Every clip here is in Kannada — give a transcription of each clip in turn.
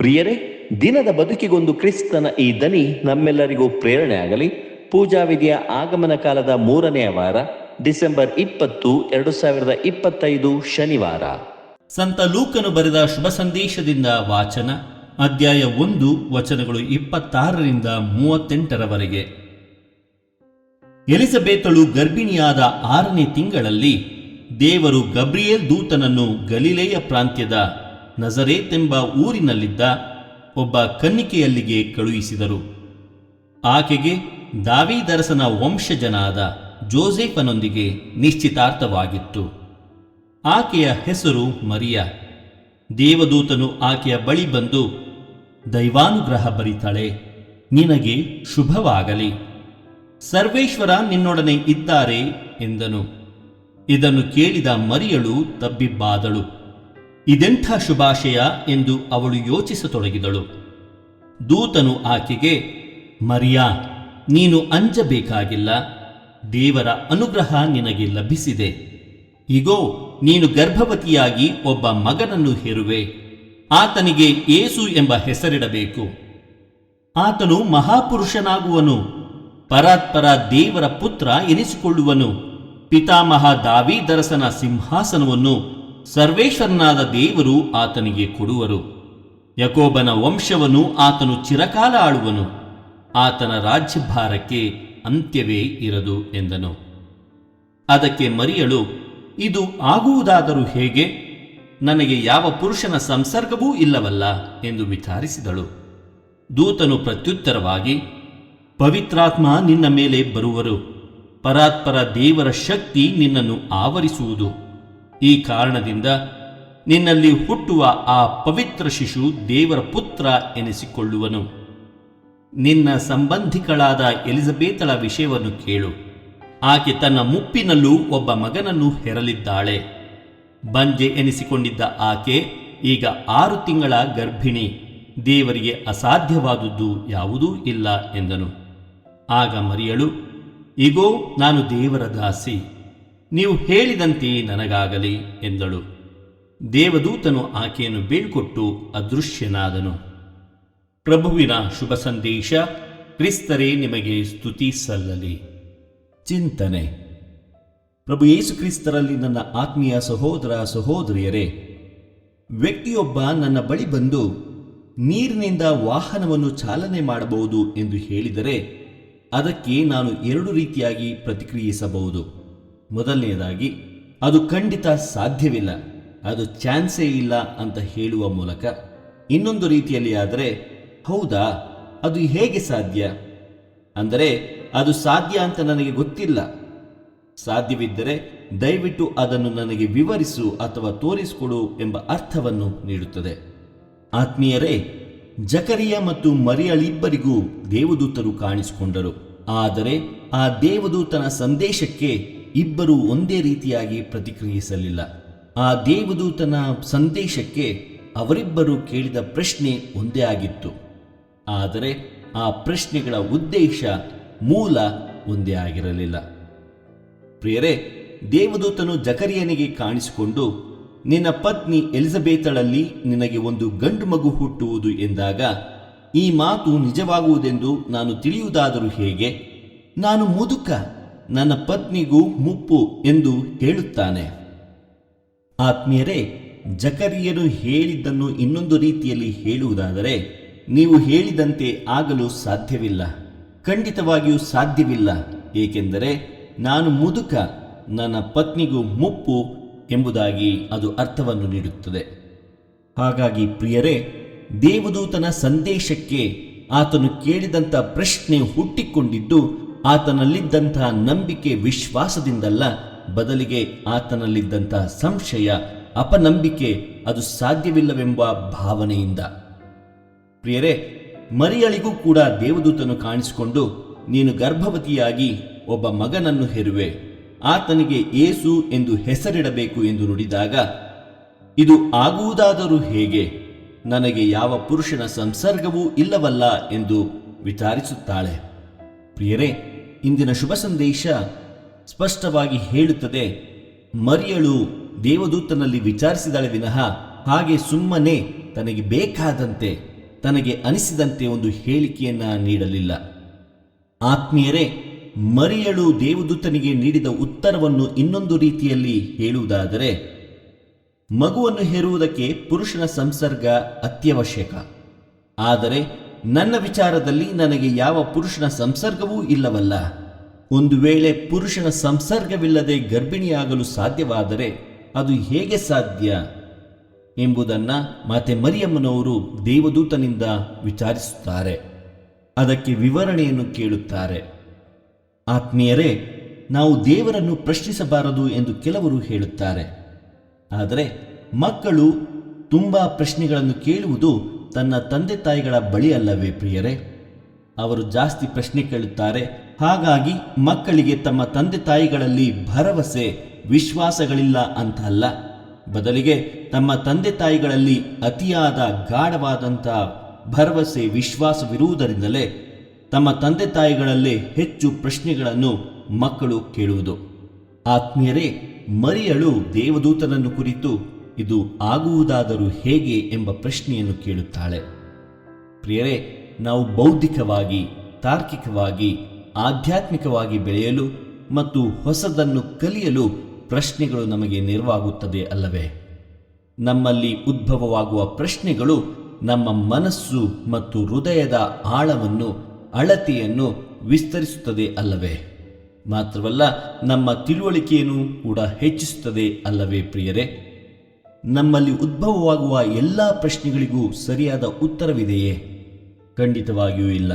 ಪ್ರಿಯರೇ, ದಿನದ ಬದುಕಿಗೊಂದು ಕ್ರಿಸ್ತನ ಈ ದನಿ ನಮ್ಮೆಲ್ಲರಿಗೂ ಪ್ರೇರಣೆ ಆಗಲಿ. ಪೂಜಾ ವಿಧಿಯ ಆಗಮನ ಕಾಲದ 3ನೇ ವಾರ, ಡಿಸೆಂಬರ್ 20, 2025 ಶನಿವಾರ. ಸಂತ ಲೂಕನು ಬರೆದ ಶುಭ ಸಂದೇಶದಿಂದ ವಾಚನ. ಅಧ್ಯಾಯ 1, ವಚನಗಳು 26ರಿಂದ 38ರವರೆಗೆ. ಎಲಿಜಬೇತಳು ಗರ್ಭಿಣಿಯಾದ 6ನೇ ತಿಂಗಳಲ್ಲಿ ದೇವರು ಗಬ್ರಿಯೇಲ್ ದೂತನನ್ನು ಗಲಿಲೆಯ ಪ್ರಾಂತ್ಯದ ನಜರೇತ್ ಎಂಬ ಊರಿನಲ್ಲಿದ್ದ ಒಬ್ಬ ಕನ್ನಿಕೆಯಲ್ಲಿಗೆ ಕಳುಹಿಸಿದರು. ಆಕೆಗೆ ದಾವೀದರಸನ ವಂಶಜನಾದ ಜೋಸೆಫನೊಂದಿಗೆ ನಿಶ್ಚಿತಾರ್ಥವಾಗಿತ್ತು. ಆಕೆಯ ಹೆಸರು ಮರಿಯ. ದೇವದೂತನು ಆಕೆಯ ಬಳಿ ಬಂದು, ದೈವಾನುಗ್ರಹ ಭರಿತಳೆ, ನಿನಗೆ ಶುಭವಾಗಲಿ, ಸರ್ವೇಶ್ವರ ನಿನ್ನೊಡನೆ ಇದ್ದಾರೆ ಎಂದನು. ಇದನ್ನು ಕೇಳಿದ ಮರಿಯಳು ತಬ್ಬಿಬ್ಬಾದಳು. ಇದೆಂಥ ಶುಭಾಶಯ ಎಂದು ಅವಳು ಯೋಚಿಸತೊಡಗಿದಳು. ದೂತನು ಆಕೆಗೆ, ಮರಿಯಾ, ನೀನು ಅಂಜಬೇಕಾಗಿಲ್ಲ, ದೇವರ ಅನುಗ್ರಹ ನಿನಗೆ ಲಭಿಸಿದೆ. ಇಗೋ, ನೀನು ಗರ್ಭವತಿಯಾಗಿ ಒಬ್ಬ ಮಗನನ್ನು ಹೆರುವೆ, ಆತನಿಗೆ ಯೇಸು ಎಂಬ ಹೆಸರಿಡಬೇಕು. ಆತನು ಮಹಾಪುರುಷನಾಗುವನು, ಪರಾತ್ಪರ ದೇವರ ಪುತ್ರ ಎನಿಸಿಕೊಳ್ಳುವನು. ಪಿತಾಮಹ ದಾವೀದರಸನ ಸಿಂಹಾಸನವನ್ನು ಸರ್ವೇಶ್ವರನಾದ ದೇವರು ಆತನಿಗೆ ಕೊಡುವರು. ಯಾಕೋಬನ ವಂಶವನ್ನು ಆತನು ಚಿರಕಾಲ ಆಳುವನು, ಆತನ ರಾಜ್ಯಭಾರಕ್ಕೆ ಅಂತ್ಯವೇ ಇರದು ಎಂದನು. ಅದಕ್ಕೆ ಮರಿಯಳು, ಇದು ಆಗುವುದಾದರೂ ಹೇಗೆ? ನನಗೆ ಯಾವ ಪುರುಷನ ಸಂಸರ್ಗವೂ ಇಲ್ಲವಲ್ಲ ಎಂದು ವಿಚಾರಿಸಿದಳು. ದೂತನು ಪ್ರತ್ಯುತ್ತರವಾಗಿ, ಪವಿತ್ರಾತ್ಮ ನಿನ್ನ ಮೇಲೆ ಬರುವರು, ಪರಾತ್ಪರ ದೇವರ ಶಕ್ತಿ ನಿನ್ನನ್ನು ಆವರಿಸುವುದು. ಈ ಕಾರಣದಿಂದ ನಿನ್ನಲ್ಲಿ ಹುಟ್ಟುವ ಆ ಪವಿತ್ರ ಶಿಶು ದೇವರ ಪುತ್ರ ಎನಿಸಿಕೊಳ್ಳುವನು. ನಿನ್ನ ಸಂಬಂಧಿಗಳಾದ ಎಲಿಜಬೇತಳ ವಿಷಯವನ್ನು ಕೇಳು. ಆಕೆ ತನ್ನ ಮುಪ್ಪಿನಲ್ಲೂ ಒಬ್ಬ ಮಗನನ್ನು ಹೆರಲಿದ್ದಾಳೆ. ಬಂಜೆ ಎನಿಸಿಕೊಂಡಿದ್ದ ಆಕೆ ಈಗ 6 ತಿಂಗಳ ಗರ್ಭಿಣಿ. ದೇವರಿಗೆ ಅಸಾಧ್ಯವಾದುದು ಯಾವುದೂ ಇಲ್ಲ ಎಂದನು. ಆಗ ಮರಿಯಳು, ಇಗೋ, ನಾನು ದೇವರ ದಾಸಿ, ನೀವು ಹೇಳಿದಂತೆ ನನಗಾಗಲಿ ಎಂದಳು. ದೇವದೂತನು ಆಕೆಯನ್ನು ಬೀಳ್ಕೊಟ್ಟು ಅದೃಶ್ಯನಾದನು. ಪ್ರಭುವಿನ ಶುಭ ಸಂದೇಶ. ಕ್ರಿಸ್ತರೇ ನಿಮಗೆ ಸ್ತುತಿ ಸಲ್ಲಲಿ. ಚಿಂತನೆ. ಪ್ರಭು ಯೇಸು ಕ್ರಿಸ್ತರಲ್ಲಿ ನನ್ನ ಆತ್ಮೀಯ ಸಹೋದರ ಸಹೋದರಿಯರೇ, ವ್ಯಕ್ತಿಯೊಬ್ಬ ನನ್ನ ಬಳಿ ಬಂದು ನೀರಿನಿಂದ ವಾಹನವನ್ನು ಚಾಲನೆ ಮಾಡಬಹುದು ಎಂದು ಹೇಳಿದರೆ ಅದಕ್ಕೆ ನಾನು 2 ರೀತಿಯಾಗಿ ಪ್ರತಿಕ್ರಿಯಿಸಬಹುದು. ಮೊದಲನೆಯದಾಗಿ, ಅದು ಖಂಡಿತ ಸಾಧ್ಯವಿಲ್ಲ, ಅದು ಚಾನ್ಸೇ ಇಲ್ಲ ಅಂತ ಹೇಳುವ ಮೂಲಕ. ಇನ್ನೊಂದು ರೀತಿಯಲ್ಲಿ ಆದರೆ, ಹೌದಾ, ಅದು ಹೇಗೆ ಸಾಧ್ಯ? ಅಂದರೆ ಅದು ಸಾಧ್ಯ ಅಂತ ನನಗೆ ಗೊತ್ತಿಲ್ಲ. ಸಾಧ್ಯವಿದ್ದರೆ ದಯವಿಟ್ಟು ಅದನ್ನು ನನಗೆ ವಿವರಿಸು ಅಥವಾ ತೋರಿಸಿಕೊಡು ಎಂಬ ಅರ್ಥವನ್ನು ನೀಡುತ್ತದೆ. ಆತ್ಮೀಯರೇ, ಜಕರಿಯ ಮತ್ತು ಮರಿಯಳಿಬ್ಬರಿಗೂ ದೇವದೂತರು ಕಾಣಿಸಿಕೊಂಡರು. ಆದರೆ ಆ ದೇವದೂತನ ಸಂದೇಶಕ್ಕೆ ಇಬ್ಬರು ಒಂದೇ ರೀತಿಯಾಗಿ ಪ್ರತಿಕ್ರಿಯಿಸಲಿಲ್ಲ. ಆ ದೇವದೂತನ ಸಂದೇಶಕ್ಕೆ ಅವರಿಬ್ಬರು ಕೇಳಿದ ಪ್ರಶ್ನೆ ಒಂದೇ ಆಗಿತ್ತು. ಆದರೆ ಆ ಪ್ರಶ್ನೆಗಳ ಉದ್ದೇಶ, ಮೂಲ ಒಂದೇ ಆಗಿರಲಿಲ್ಲ. ಪ್ರಿಯರೇ, ದೇವದೂತನು ಜಕರಿಯನಿಗೆ ಕಾಣಿಸಿಕೊಂಡು, ನಿನ್ನ ಪತ್ನಿ ಎಲಿಜಬೇತಳಲ್ಲಿ ನಿನಗೆ ಒಂದು ಗಂಡು ಮಗು ಹುಟ್ಟುವುದು ಎಂದಾಗ, ಈ ಮಾತು ನಿಜವಾಗುವುದೆಂದು ನಾನು ತಿಳಿಯುವುದಾದರೂ ಹೇಗೆ? ನಾನು ಮುದುಕ, ನನ್ನ ಪತ್ನಿಗೂ ಮುಪ್ಪು ಎಂದು ಹೇಳುತ್ತಾನೆ. ಆತ್ಮೀಯರೇ, ಜಕರಿಯನು ಹೇಳಿದ್ದನ್ನು ಇನ್ನೊಂದು ರೀತಿಯಲ್ಲಿ ಹೇಳುವುದಾದರೆ, ನೀವು ಹೇಳಿದಂತೆ ಆಗಲು ಸಾಧ್ಯವಿಲ್ಲ, ಖಂಡಿತವಾಗಿಯೂ ಸಾಧ್ಯವಿಲ್ಲ, ಏಕೆಂದರೆ ನಾನು ಮುದುಕ, ನನ್ನ ಪತ್ನಿಗೂ ಮುಪ್ಪು ಎಂಬುದಾಗಿ ಅದು ಅರ್ಥವನ್ನು ನೀಡುತ್ತದೆ. ಹಾಗಾಗಿ ಪ್ರಿಯರೇ, ದೇವದೂತನ ಸಂದೇಶಕ್ಕೆ ಆತನು ಕೇಳಿದಂಥ ಪ್ರಶ್ನೆ ಹುಟ್ಟಿಕೊಂಡಿದ್ದು ಆತನಲ್ಲಿದ್ದಂಥ ನಂಬಿಕೆ ವಿಶ್ವಾಸದಿಂದಲ್ಲ, ಬದಲಿಗೆ ಆತನಲ್ಲಿದ್ದಂಥ ಸಂಶಯ, ಅಪನಂಬಿಕೆ, ಅದು ಸಾಧ್ಯವಿಲ್ಲವೆಂಬ ಭಾವನೆಯಿಂದ. ಪ್ರಿಯರೇ, ಮರಿಯಳಿಗೂ ಕೂಡ ದೇವದೂತನು ಕಾಣಿಸಿಕೊಂಡು, ನೀನು ಗರ್ಭವತಿಯಾಗಿ ಒಬ್ಬ ಮಗನನ್ನು ಹೆರುವೆ, ಆತನಿಗೆ ಯೇಸು ಎಂದು ಹೆಸರಿಡಬೇಕು ಎಂದು ನುಡಿದಾಗ, ಇದು ಆಗುವುದಾದರೂ ಹೇಗೆ? ನನಗೆ ಯಾವ ಪುರುಷನ ಸಂಸರ್ಗವೂ ಇಲ್ಲವಲ್ಲ ಎಂದು ವಿಚಾರಿಸುತ್ತಾಳೆ. ಪ್ರಿಯರೇ, ಇಂದಿನ ಶುಭ ಸಂದೇಶ ಸ್ಪಷ್ಟವಾಗಿ ಹೇಳುತ್ತದೆ, ಮರಿಯಳು ದೇವದೂತನಲ್ಲಿ ವಿಚಾರಿಸಿದಳೆ ವಿನಃ ಹಾಗೆ ಸುಮ್ಮನೆ ತನಗೆ ಬೇಕಾದಂತೆ ತನಗೆ ಅನಿಸಿದಂತೆ ಒಂದು ಹೇಳಿಕೆಯನ್ನ ನೀಡಲಿಲ್ಲ. ಆತ್ಮೀಯರೇ, ಮರಿಯಳು ದೇವದೂತನಿಗೆ ನೀಡಿದ ಉತ್ತರವನ್ನು ಇನ್ನೊಂದು ರೀತಿಯಲ್ಲಿ ಹೇಳುವುದಾದರೆ, ಮಗುವನ್ನು ಹೆರುವುದಕ್ಕೆ ಪುರುಷನ ಸಂಸರ್ಗ ಅತ್ಯವಶ್ಯಕ. ಆದರೆ ನನ್ನ ವಿಚಾರದಲ್ಲಿ ನನಗೆ ಯಾವ ಪುರುಷನ ಸಂಸರ್ಗವೂ ಇಲ್ಲವಲ್ಲ. ಒಂದು ವೇಳೆ ಪುರುಷನ ಸಂಸರ್ಗವಿಲ್ಲದೆ ಗರ್ಭಿಣಿಯಾಗಲು ಸಾಧ್ಯವಾದರೆ ಅದು ಹೇಗೆ ಸಾಧ್ಯ ಎಂಬುದನ್ನು ಮಾತೆ ಮರಿಯಮ್ಮನವರು ದೇವದೂತನಿಂದ ವಿಚಾರಿಸುತ್ತಾರೆ. ಅದಕ್ಕೆ ವಿವರಣೆಯನ್ನು ಕೇಳುತ್ತಾರೆ. ಆತ್ಮೀಯರೇ, ನಾವು ದೇವರನ್ನು ಪ್ರಶ್ನಿಸಬಾರದು ಎಂದು ಕೆಲವರು ಹೇಳುತ್ತಾರೆ. ಆದರೆ ಮಕ್ಕಳು ತುಂಬ ಪ್ರಶ್ನೆಗಳನ್ನು ಕೇಳುವುದು ತನ್ನ ತಂದೆ ತಾಯಿಗಳ ಬಳಿ ಅಲ್ಲವೇ ಪ್ರಿಯರೇ? ಅವರು ಜಾಸ್ತಿ ಪ್ರಶ್ನೆ ಕೇಳುತ್ತಾರೆ. ಹಾಗಾಗಿ ಮಕ್ಕಳಿಗೆ ತಮ್ಮ ತಂದೆ ತಾಯಿಗಳಲ್ಲಿ ಭರವಸೆ ವಿಶ್ವಾಸಗಳಿಲ್ಲ ಅಂತ ಅಲ್ಲ, ಬದಲಿಗೆ ತಮ್ಮ ತಂದೆ ತಾಯಿಗಳಲ್ಲಿ ಅತಿಯಾದ ಗಾಢವಾದಂಥ ಭರವಸೆ ವಿಶ್ವಾಸವಿರುವುದರಿಂದಲೇ ತಮ್ಮ ತಂದೆ ತಾಯಿಗಳಲ್ಲೇ ಹೆಚ್ಚು ಪ್ರಶ್ನೆಗಳನ್ನು ಮಕ್ಕಳು ಕೇಳುವುದು. ಆತ್ಮೀಯರೇ, ಮರಿಯಳು ದೇವದೂತನನ್ನು ಕುರಿತು ಇದು ಆಗುವುದಾದರೂ ಹೇಗೆ ಎಂಬ ಪ್ರಶ್ನೆಯನ್ನು ಕೇಳುತ್ತಾಳೆ. ಪ್ರಿಯರೇ, ನಾವು ಬೌದ್ಧಿಕವಾಗಿ, ತಾರ್ಕಿಕವಾಗಿ, ಆಧ್ಯಾತ್ಮಿಕವಾಗಿ ಬೆಳೆಯಲು ಮತ್ತು ಹೊಸದನ್ನು ಕಲಿಯಲು ಪ್ರಶ್ನೆಗಳು ನಮಗೆ ನೆರವಾಗುತ್ತದೆ ಅಲ್ಲವೇ? ನಮ್ಮಲ್ಲಿ ಉದ್ಭವವಾಗುವ ಪ್ರಶ್ನೆಗಳು ನಮ್ಮ ಮನಸ್ಸು ಮತ್ತು ಹೃದಯದ ಆಳವನ್ನು, ಅಳತೆಯನ್ನು ವಿಸ್ತರಿಸುತ್ತದೆ ಅಲ್ಲವೇ? ಮಾತ್ರವಲ್ಲ, ನಮ್ಮ ತಿಳುವಳಿಕೆಯನ್ನು ಕೂಡ ಹೆಚ್ಚಿಸುತ್ತದೆ ಅಲ್ಲವೇ ಪ್ರಿಯರೇ? ನಮ್ಮಲ್ಲಿ ಉದ್ಭವವಾಗುವ ಎಲ್ಲ ಪ್ರಶ್ನೆಗಳಿಗೂ ಸರಿಯಾದ ಉತ್ತರವಿದೆಯೇ? ಖಂಡಿತವಾಗಿಯೂ ಇಲ್ಲ.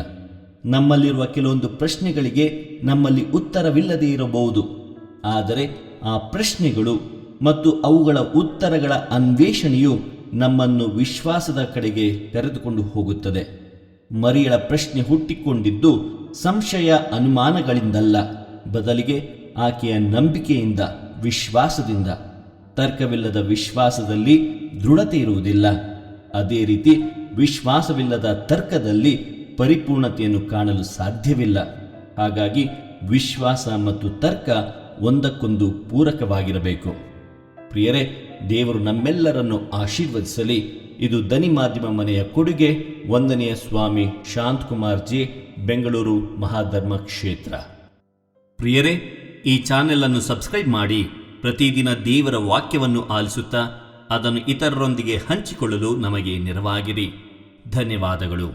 ನಮ್ಮಲ್ಲಿರುವ ಕೆಲವೊಂದು ಪ್ರಶ್ನೆಗಳಿಗೆ ನಮ್ಮಲ್ಲಿ ಉತ್ತರವಿಲ್ಲದೇ ಇರಬಹುದು. ಆದರೆ ಆ ಪ್ರಶ್ನೆಗಳು ಮತ್ತು ಅವುಗಳ ಉತ್ತರಗಳ ಅನ್ವೇಷಣೆಯು ನಮ್ಮನ್ನು ವಿಶ್ವಾಸದ ಕಡೆಗೆ ಕರೆದುಕೊಂಡು ಹೋಗುತ್ತದೆ. ಮರಿಯಳ ಪ್ರಶ್ನೆ ಹುಟ್ಟಿಕೊಂಡಿದ್ದು ಸಂಶಯ ಅನುಮಾನಗಳಿಂದಲ್ಲ, ಬದಲಿಗೆ ಆಕೆಯ ನಂಬಿಕೆಯಿಂದ, ವಿಶ್ವಾಸದಿಂದ. ತರ್ಕವಿಲ್ಲದ ವಿಶ್ವಾಸದಲ್ಲಿ ದೃಢತೆ ಇರುವುದಿಲ್ಲ. ಅದೇ ರೀತಿ ವಿಶ್ವಾಸವಿಲ್ಲದ ತರ್ಕದಲ್ಲಿ ಪರಿಪೂರ್ಣತೆಯನ್ನು ಕಾಣಲು ಸಾಧ್ಯವಿಲ್ಲ. ಹಾಗಾಗಿ ವಿಶ್ವಾಸ ಮತ್ತು ತರ್ಕ ಒಂದಕ್ಕೊಂದು ಪೂರಕವಾಗಿರಬೇಕು. ಪ್ರಿಯರೇ, ದೇವರು ನಮ್ಮೆಲ್ಲರನ್ನು ಆಶೀರ್ವದಿಸಲಿ. ಇದು ದನಿ ಮಾಧ್ಯಮ ಮನೆಯ ಕೊಡುಗೆ. ವಂದನೆಯ ಸ್ವಾಮಿ ಶಾಂತಕುಮಾರ್ ಜಿ, ಬೆಂಗಳೂರು ಮಹಾಧರ್ಮ ಕ್ಷೇತ್ರ. ಪ್ರಿಯರೇ, ಈ ಚಾನೆಲ್ ಅನ್ನು ಸಬ್ಸ್ಕ್ರೈಬ್ ಮಾಡಿ ಪ್ರತಿದಿನ ದೇವರ ವಾಕ್ಯವನ್ನು ಆಲಿಸುತ್ತಾ ಅದನ್ನು ಇತರರೊಂದಿಗೆ ಹಂಚಿಕೊಳ್ಳಲು ನಮಗೆ ನೆರವಾಗಿರಿ. ಧನ್ಯವಾದಗಳು.